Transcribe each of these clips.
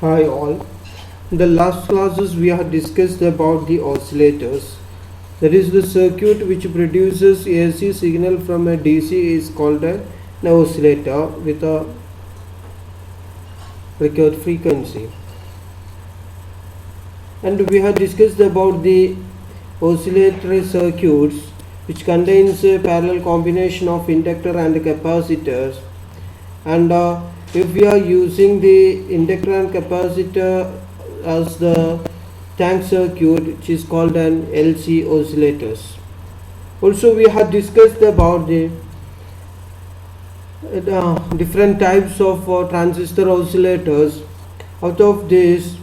Hi all. In the last classes we have discussed about the oscillators. That is the circuit which produces AC signal from a DC is called an oscillator with a record frequency. And we have discussed about the oscillatory circuits which contains a parallel combination of inductor and capacitors, and if we are using the inductor and capacitor as the tank circuit, which is called an LC oscillators. Also we have discussed about the different types of transistor oscillators. Out of this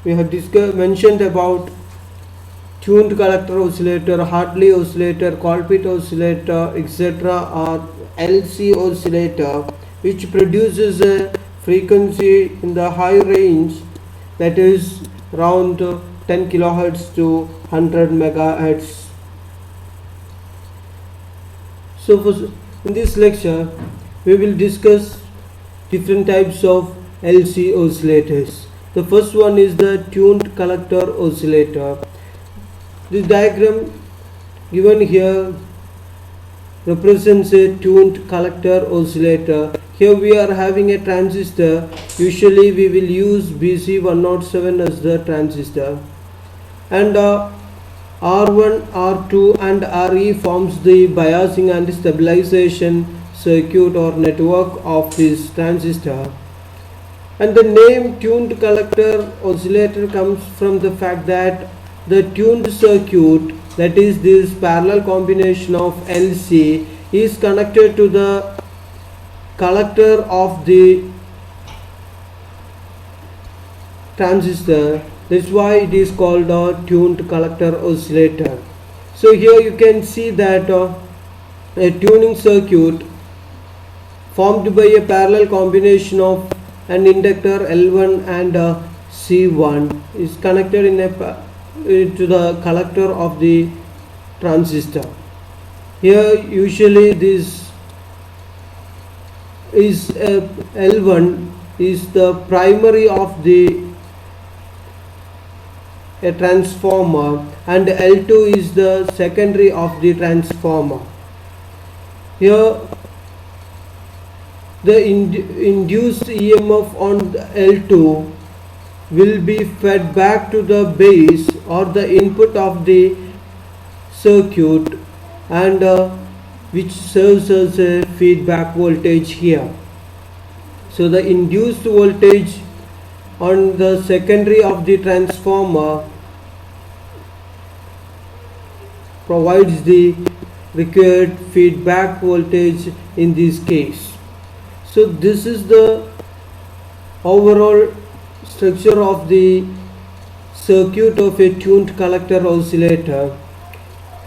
we have mentioned about tuned collector oscillator, Hartley oscillator, Colpit oscillator, etc., or LC oscillator, which produces a frequency in the high range, that is around 10 kilohertz to 100 megahertz. So in this lecture we will discuss different types of LC oscillators. The first one is the tuned collector oscillator. The diagram given here represents a tuned collector oscillator. Here we are having a transistor. Usually we will use BC107 as the transistor, and R1, R2 and RE forms the biasing and stabilization circuit or network of this transistor. And the name tuned collector oscillator comes from the fact that the tuned circuit, that is this parallel combination of LC, is connected to the collector of the transistor. That's why it is called a tuned collector oscillator. So here you can see that a tuning circuit formed by a parallel combination of an inductor L1 and C1 is connected to the collector of the transistor. Here usually this is L1 is the primary of the a transformer, and L2 is the secondary of the transformer. Here the induced EMF on the L2 will be fed back to the base or the input of the circuit, and which serves as a feedback voltage here. So the induced voltage on the secondary of the transformer provides the required feedback voltage in this case. So this is the overall structure of the circuit of a tuned collector oscillator.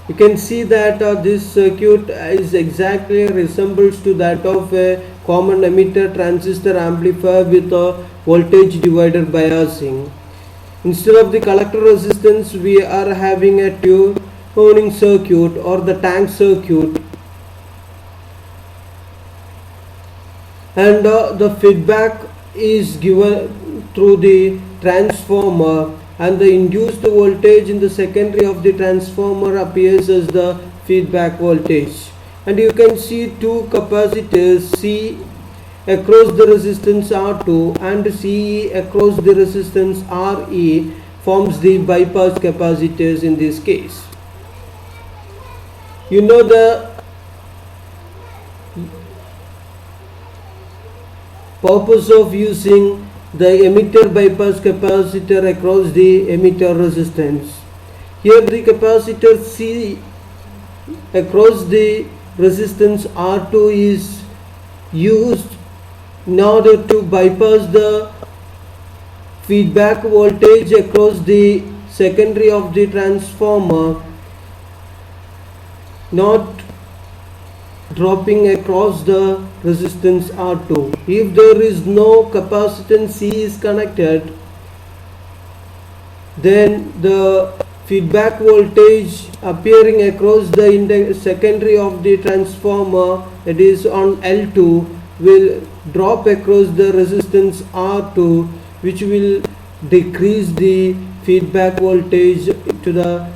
You can see that this circuit is exactly resembles to that of a common emitter transistor amplifier with a voltage divider biasing. Instead of the collector resistance, we are having a tuning circuit or the tank circuit, and the feedback is given through the transformer, and the induced voltage in the secondary of the transformer appears as the feedback voltage. And you can see two capacitors, C across the resistance R2 and CE across the resistance RE forms the bypass capacitors in this case. You know the purpose of using the emitter bypass capacitor across the emitter resistance. Here the capacitor C across the resistance R2 is used in order to bypass the feedback voltage across the secondary of the transformer, not dropping across the resistance R2. If there is no capacitance C is connected, then the feedback voltage appearing across the secondary of the transformer, that is on L2, will drop across the resistance R2 which will decrease the feedback voltage to the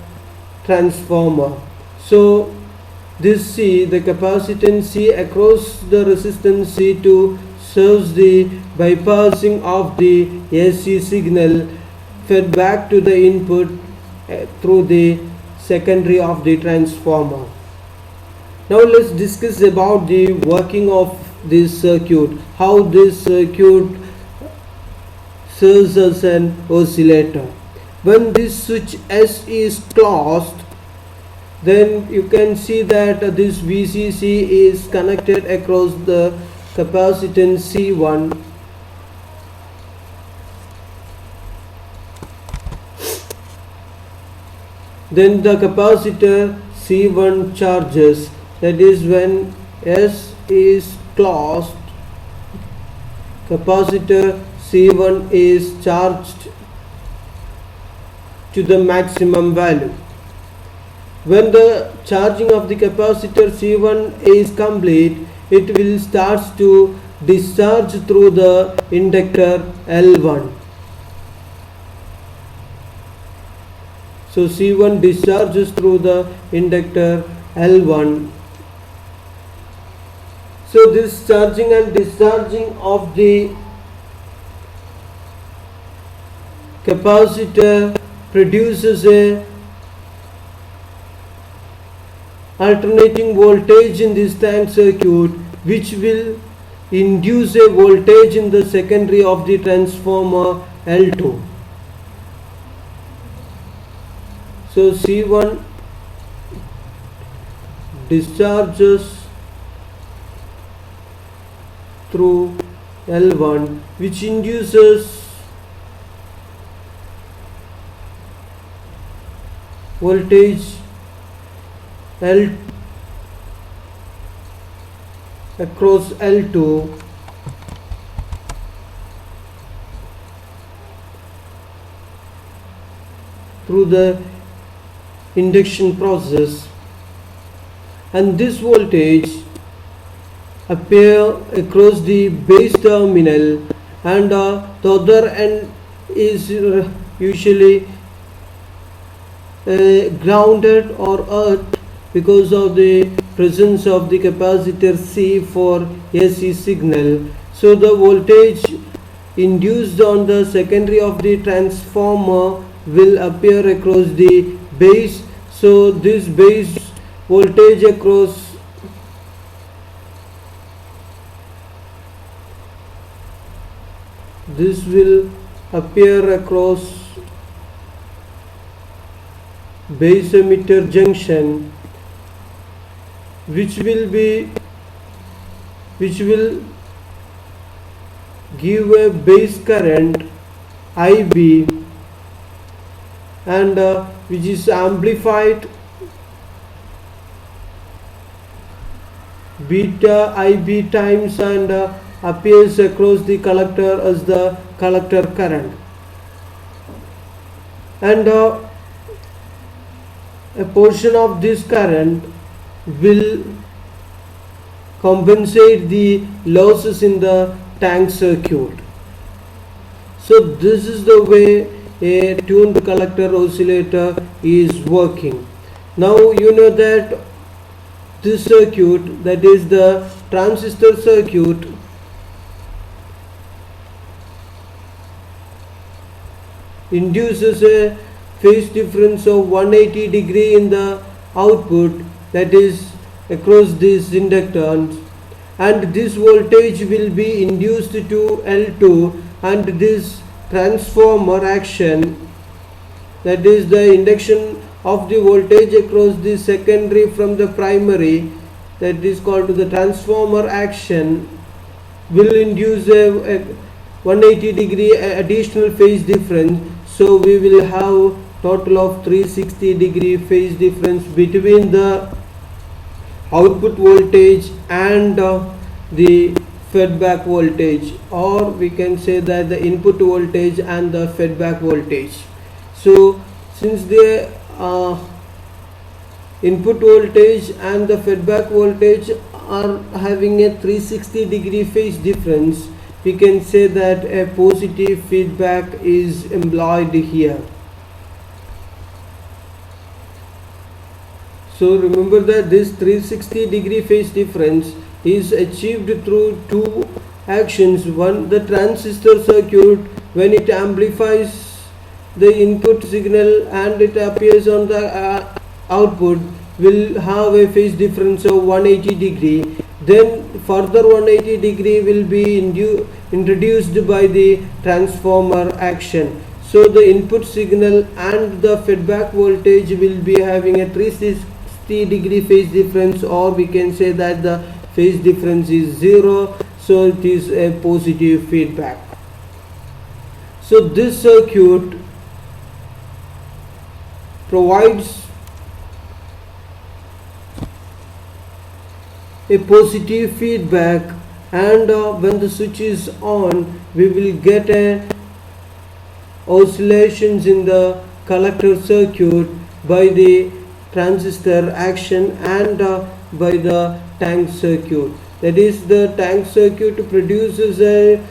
transformer. So this C, the capacitance C across the resistance C2 serves the bypassing of the AC signal fed back to the input through the secondary of the transformer. Now let's discuss about the working of this circuit, how this circuit serves as an oscillator. When this switch S is closed, then you can see that this VCC is connected across the capacitance C1. Then the capacitor C1 charges, that is when S is closed, capacitor C1 is charged to the maximum value. When the charging of the capacitor C1 is complete, it will start to discharge through the inductor L1. So C1 discharges through the inductor L1. So this charging and discharging of the capacitor produces a alternating voltage in this tank circuit, which will induce a voltage in the secondary of the transformer L2. So C1 discharges through L1, which induces voltage L across L2 through the induction process, and this voltage appear across the base terminal, and the other end is usually grounded or earth because of the presence of the capacitor C for AC signal. So the voltage induced on the secondary of the transformer will appear across the base. So this base voltage across this will appear across base emitter junction, which will give a base current IB, and which is amplified beta IB times, and appears across the collector as the collector current, and a portion of this current will compensate the losses in the tank circuit. So this is the way a tuned collector oscillator is working. Now you know that this circuit, that is the transistor circuit, induces a phase difference of 180 degree in the output, that is across these inductance, and this voltage will be induced to L2, and this transformer action, that is the induction of the voltage across the secondary from the primary, that is called the transformer action, will induce a 180 degree additional phase difference. So we will have total of 360 degree phase difference between the output voltage and the feedback voltage, or we can say that the input voltage and the feedback voltage. So since the input voltage and the feedback voltage are having a 360 degree phase difference, we can say that a positive feedback is employed here. So remember that this 360-degree phase difference is achieved through two actions. One, the transistor circuit, when it amplifies the input signal and it appears on the output, will have a phase difference of 180 degree. Then further 180 degree will be introduced by the transformer action. So the input signal and the feedback voltage will be having a 360-degree phase difference, or we can say that the phase difference is 0, so it is a positive feedback. So this circuit provides a positive feedback, and when the switch is on, we will get a oscillations in the collector circuit by the transistor action and by the tank circuit. That is, the tank circuit produces a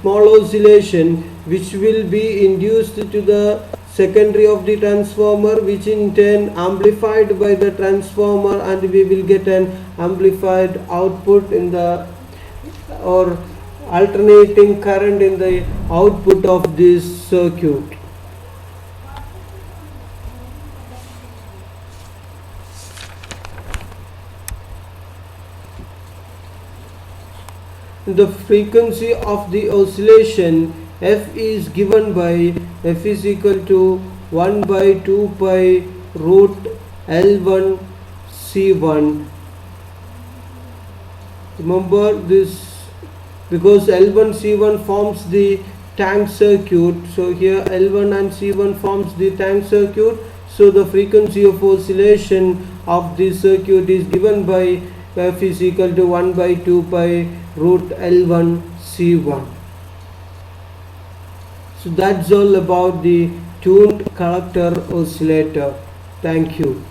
small oscillation which will be induced to the secondary of the transformer, which in turn amplified by the transformer, and we will get an amplified output in the, or alternating current in the output of this circuit. The frequency of the oscillation f is given by f is equal to 1 by 2 pi root L1 C1. Remember this, because L1 C1 forms the tank circuit, so here L1 and C1 forms the tank circuit. So the frequency of oscillation of this circuit is given by f is equal to 1 by 2 pi root L1 C1. So that's all about the tuned collector oscillator. Thank you.